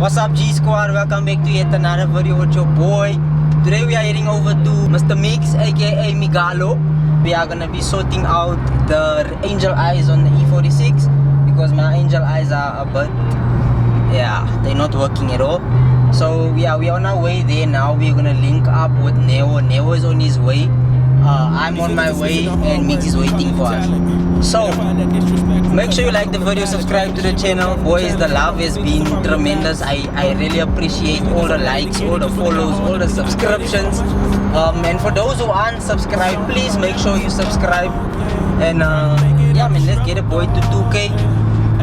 What's up, G Squad? Welcome back to yet another video with your boy. Today we are heading over to Mr. Migz, aka Migalo. We are gonna be sorting out the angel eyes on the E46 because my angel eyes are a bit, yeah, they're not working at all. So yeah, we are on our way there now. We're gonna link up with Neo. Neo is on his way. I'm on my way and Migz is waiting for us. So make sure you like the video, subscribe to the channel. Boys, the love has been tremendous. I really appreciate all the likes, all the follows, all the subscriptions. And for those who aren't subscribed, please make sure you subscribe. And yeah, man, let's get a boy to 2K.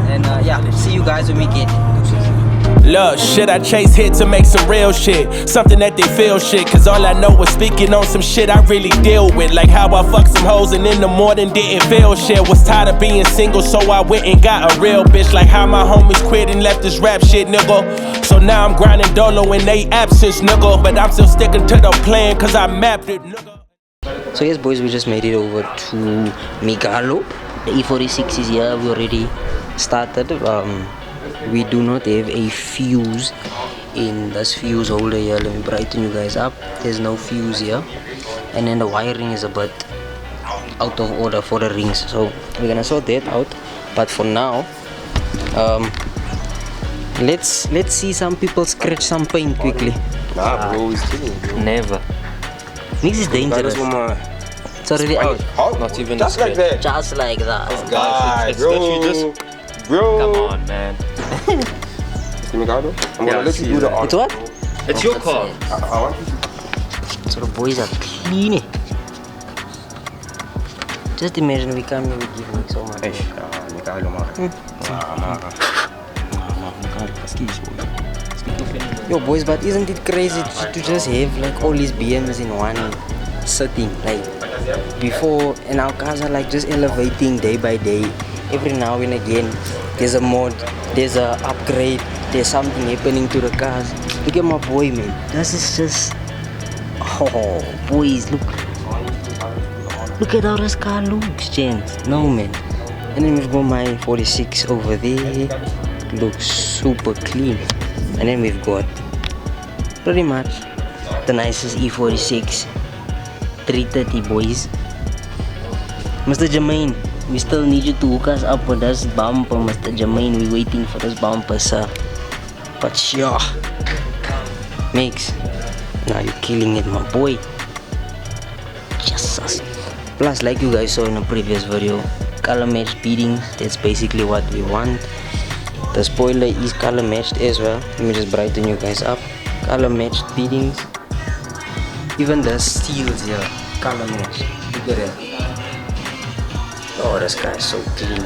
And yeah, see you guys when we get it. Look, shit, I chase hit to make some real shit. Something that they feel shit. Cause all I know is speaking on some shit I really deal with. Like how I fucked some hoes and in the morning didn't feel shit. Was tired of being single, so I went and got a real bitch. Like how my homies quit and left this rap shit, nigga. So now I'm grinding dolo in they absence, nigga. But I'm still sticking to the plan cause I mapped it, nigga. So yes, boys, we just made it over to Migalo. The E46 is here. We already started. We do not have a fuse in this fuse holder here. Let me brighten you guys up. There's no fuse here, and then the wiring is a bit out of order for the rings, so we're gonna sort that out. But for now, let's see some people scratch some paint quickly. Nah, bro, he's kidding, bro. Never. This is dangerous. It's already out. How? Not even just like that. Just like that. Guys, bro. Bro. Come on, man. I'm gonna let you do the art. It's what? It's your car. I want you to. So the boys are clean. Just imagine we come here, we give me so much. Yo boys, but isn't it crazy to just have like all these BMs in one sitting? Like before, and our cars are like just elevating day by day. Every now and again there's a mod, there's a upgrade, there's something happening to the cars. Look at my boy, man. This is just, oh boys, look at how this car looks, gents. No, man. And then we've got my 46 over there. Looks super clean. And then we've got pretty much the nicest E46 330, boys. Mr. Jermaine, we still need you to hook us up with this bumper, Mr. Jermaine. We're waiting for this bumper, sir. But sure, Migz, now you're killing it, my boy. Jesus. Plus, like you guys saw in the previous video, color matched beadings. That's basically what we want. The spoiler is color matched as well. Let me just brighten you guys up. Color matched beadings. Even the seals here, color matched. Look at that. Oh, this guy is so clean.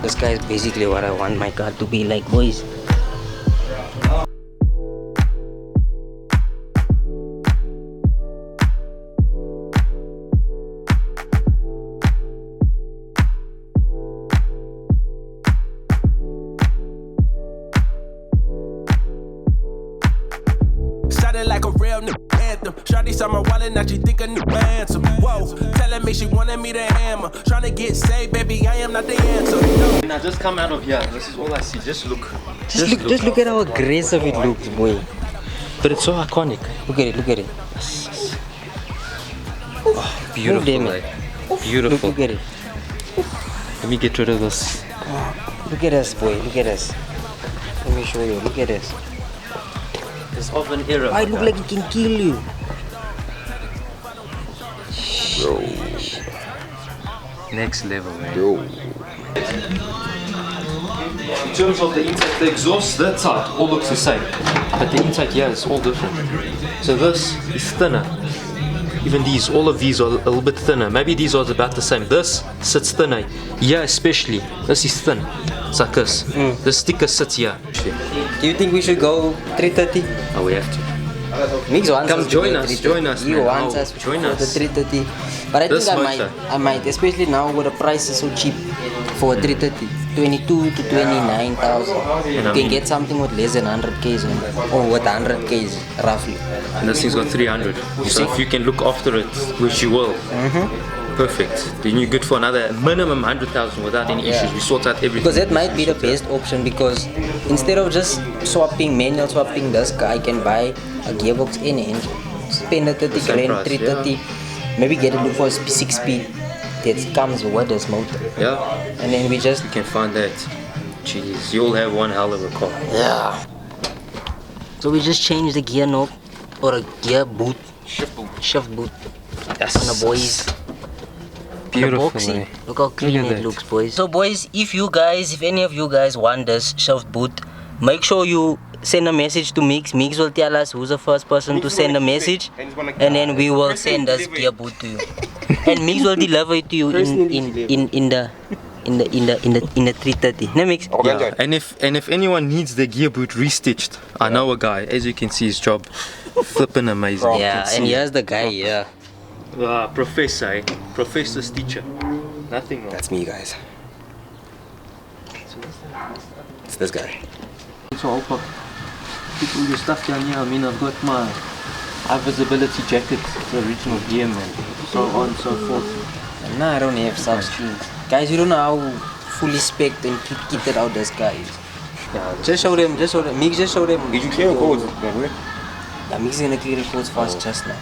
This guy is basically what I want my car to be like, boys. Sounded like a real nigga anthem. Shawty saw my wallet, now she think a new ransom. Whoa, telling me she wanted me to hammer. Trying to get saved, baby, I am not the answer. No. Now just come out of here. This is all I see. Just look. Just look at how aggressive it looks, boy. But it's so iconic. Look at it, look at it. Oh, beautiful, Look, eh? Beautiful. Look at it. Let me get rid of this. Look at us, boy. Look at us. Let me show you. Look at us. It's of an era. I look like it can kill you. Bro. Next level, man. Bro. In terms of the intake, the exhaust, that side all looks the same. But the intake here is all different. So this is thinner. Even these, all of these are a little bit thinner. Maybe these are about the same. This sits thinner. Yeah, especially. This is thin. It's like this. The sticker sits here. Do you think we should go 330? Oh, we have to. Migz wants Come us to join go us, 330. join us, He man. wants Oh, us join for us. the 330. But I This think motor. I might, especially now where the price is so cheap for a 330. 22 to 29,000. You can get something with less than 100Ks or with 100Ks roughly. And this thing's got 300. So if you can look after it, which you will, perfect. Then you're good for another minimum 100,000 without any issues. We sort out everything. Because that might be the best option, because instead of just swapping, manual swapping this car, I can buy a gearbox in and spend the 30 Same grand, price, 330, maybe get it for 6 speed that comes with this motor. Yeah, And then we just, you can find that. Jeez, you'll have one hell of a car. yeah. So we just change the gear knob or a gear boot, shift boot Yes. on the Boyzz. Beautiful, Boxy. eh? Look how clean Look at it that. looks, boys. So boys, if any of you guys want this shift boot, make sure you send a message to Migz. Migz will tell us who's the first person to send a message, and then we will send this gear boot to you. And Migz will deliver it to you in the 330. No, Migz? Yeah. And if anyone needs the gear boot restitched, I know a guy. As you can see, his job flipping amazing. You Yeah, can see and it. here's the guy. Yeah. Professor, eh? Professor's teacher. Nothing wrong. That's me, guys. It's this guy. So I'll put all your stuff down here. I mean, I've got my high visibility jacket, the original gear, man. So on and so forth. Nah, I don't have such things. Guys, you don't know how fully spec'd and kitted out this guy is. Yeah, Just show them. Migz, just show them. Did you clear codes? Yeah, Migz is gonna clear the codes for us just now.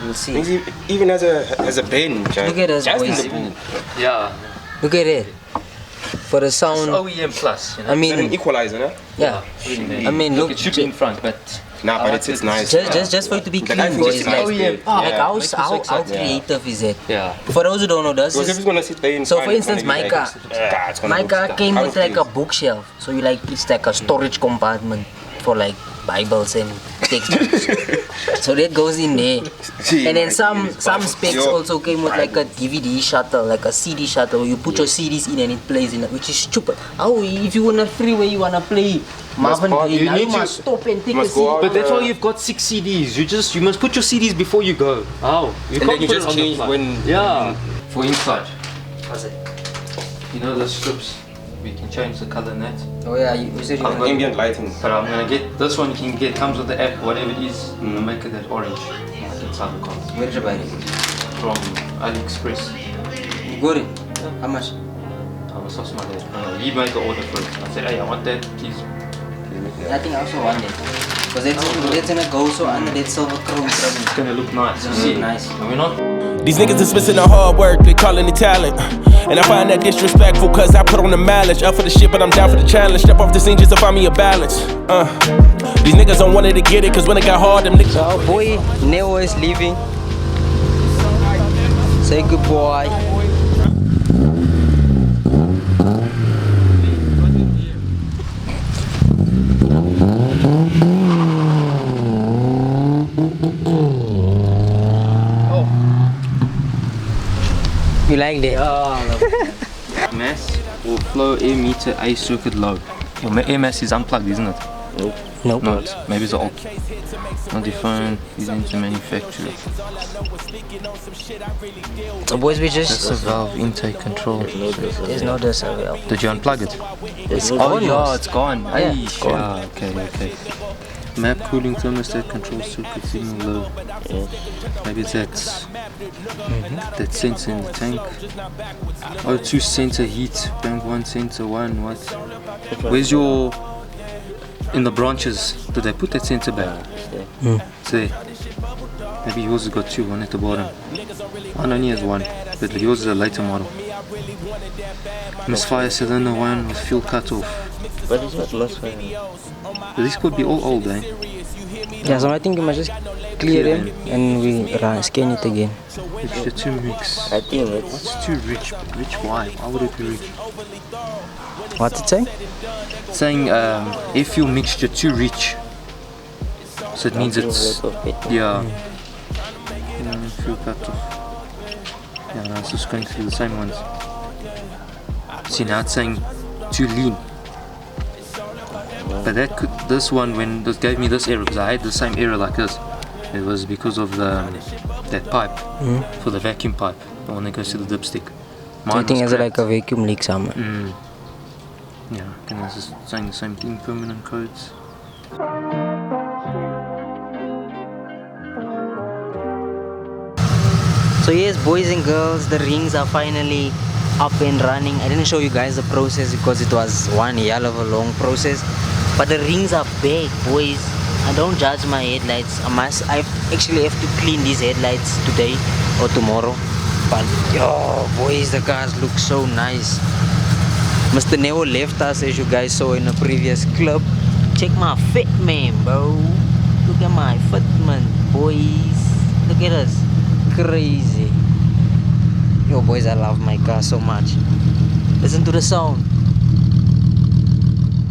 We'll see. Even as a bench. Look at us, just boys. in the boot. yeah. Look at it. For the It's sound, OEM plus. You know? I Is that an mean, equalizer, no? yeah. I mean, Look, look, it should be in front, but Nah, but it's nice. just for it to be The clean, guy thinks boys. it's Like, nice, dude. like Yeah. how Makes me so excited. creative is it? yeah. For those who don't know, this Because if is he's gonna sit there in So, front, for it's instance, gonna be my like, car- it's gonna my look car stuck. came Out with of like a place. bookshelf, so you like it's like a storage compartment for like Bibles and textbooks. So that goes in there. See, And then like, some it's specs your also came with like a DVD shutter, like a CD shutter, where you put your CDs in and it plays in it, which is stupid. Oh, if you on a freeway, you wanna play Marvin park. Gaye, You now need you to- must stop and take a must CD. go out. But that's why you've got 6 CDs. You must put your CDs before you go. Oh, you And then you just change when. Yeah. For inside, What's it? you know the strips. We can change the color in that. Oh yeah, you said you I've got wanna ambient lighting. But I'm gonna get this one. You can get comes with the app, whatever it is. I'm gonna make it that orange. That's how it comes Where did you buy it? from AliExpress. You got it? How much? I was asked my dad. He made the order for it. I said, hey, I want that, please. I think I also want it. Because that's gonna go so under that silver chrome. It's gonna look nice. It's See, nice. and we're not. These niggas dismissing the hard work, they calling it talent. And I find that disrespectful, cause I put on the mileage. Up for the shit, but I'm down for the challenge. Step off the scene just to find me a balance. These niggas don't want it to get it, cause when it got hard, them niggas. So our boy Neo is leaving. Say goodbye. You like that? Mass or flow air meter A circuit low. Your air mass is unplugged, isn't it? Nope. No, maybe it's off. On the phone, is into manufacturer. So boys, we That's just a valve intake control. there's no this available. Did you unplug it? It's Oh gone. yeah, it's gone. Yeah, Ay, it's gone. yeah, okay. Map cooling thermostat control circuit signal low. Maybe that's that sensor in the tank. O2 sensor heat, bank 1 sensor 1, what? Where's your in the branches? Did they put that sensor back? It's there. Maybe yours has got 2, one at the bottom. Mine only has 1, but yours is a later model. Misfire cylinder 1 with fuel cut off. But it's not misfire. But these could be all old, eh? Yeah, so I think we must just clear them and we scan it again. Mixture 2 mix. I think it's. It's too rich. Rich why? Why would it be rich? What's it saying? It's saying air fuel mixture too rich. So it means it's yeah. Fuel cut off. Yeah, no, it's just going through the same ones. See now it's saying too lean. But that could, this one when this gave me this error because I had the same error like this. It was because of the that pipe for the vacuum pipe, the one that goes to the dipstick. Do you think it's like a vacuum leak somewhere? Yeah, and this is saying the same thing, permanent codes. So yes, boys and girls, the rings are finally up and running. I didn't show you guys the process because it was one hell of a long process. But the rings are back, boys. I don't judge my headlights. I actually have to clean these headlights today or tomorrow. But yo, boys, the cars look so nice. Mr. Neo left us, as you guys saw in a previous clip. Check my fit, man, bro. Look at my fitment, boys. Look at us. Crazy. Yo, boys, I love my car so much. Listen to the sound.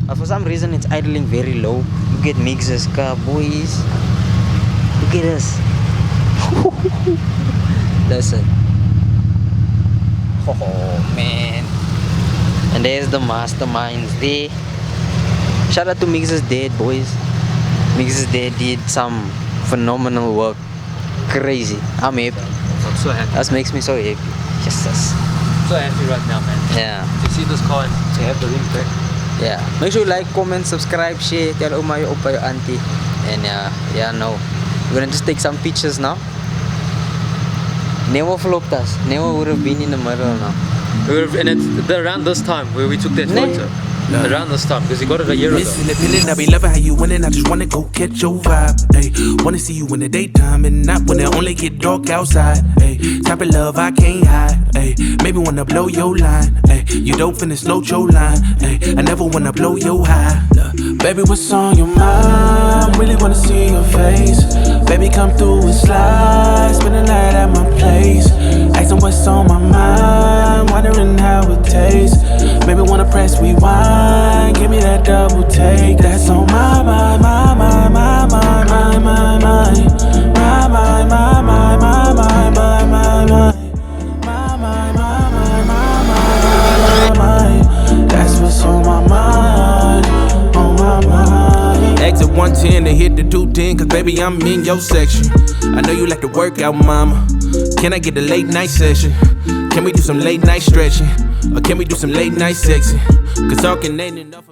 But for some reason, it's idling very low. Look at Migz's car, boys. Look at us. Listen. Oh, man. And there's the masterminds there. Shout out to Migz's dad, boys. Migz's dad did some phenomenal work. Crazy. I'm happy. I'm so happy. That makes me so happy. Yes, yes. I'm so happy right now, man. Yeah. To see this car and to have the rings back. Yeah. Make sure you like, comment, subscribe, share. Tell Oma, your Opa, your auntie. And yeah, no. We're gonna just take some pictures now. Never flopped us. Never would have been in the middle now. And it's around this time where we took that photo. Around this time, because he got it a year ago. Miss independent, I be loving how you winning. I just wanna go catch your vibe. Ay, wanna see you in the daytime and not when it only get dark outside. Ay, type of love I can't hide. Ay, maybe wanna blow your line. Ay, you don't finish no your line. Ay, I never wanna blow your high. Baby, what's on your mind? Really wanna see your face. Baby, come through and slide. Spend the night at my place. Asking what's on my mind. Wondering how it tastes. Maybe wanna press rewind. Give me that double take. That's on my mind, my mind, my mind, my mind, my mind, my mind, my mind, my mind, my mind. That's what's on my mind, on my mind. Exit 110 to hit the 210, cause baby I'm in your section. I know you like to work out, mama. Can I get a late night session? Can we do some late night stretching? Or can we do some late night sexing? Cause talking ain't enough.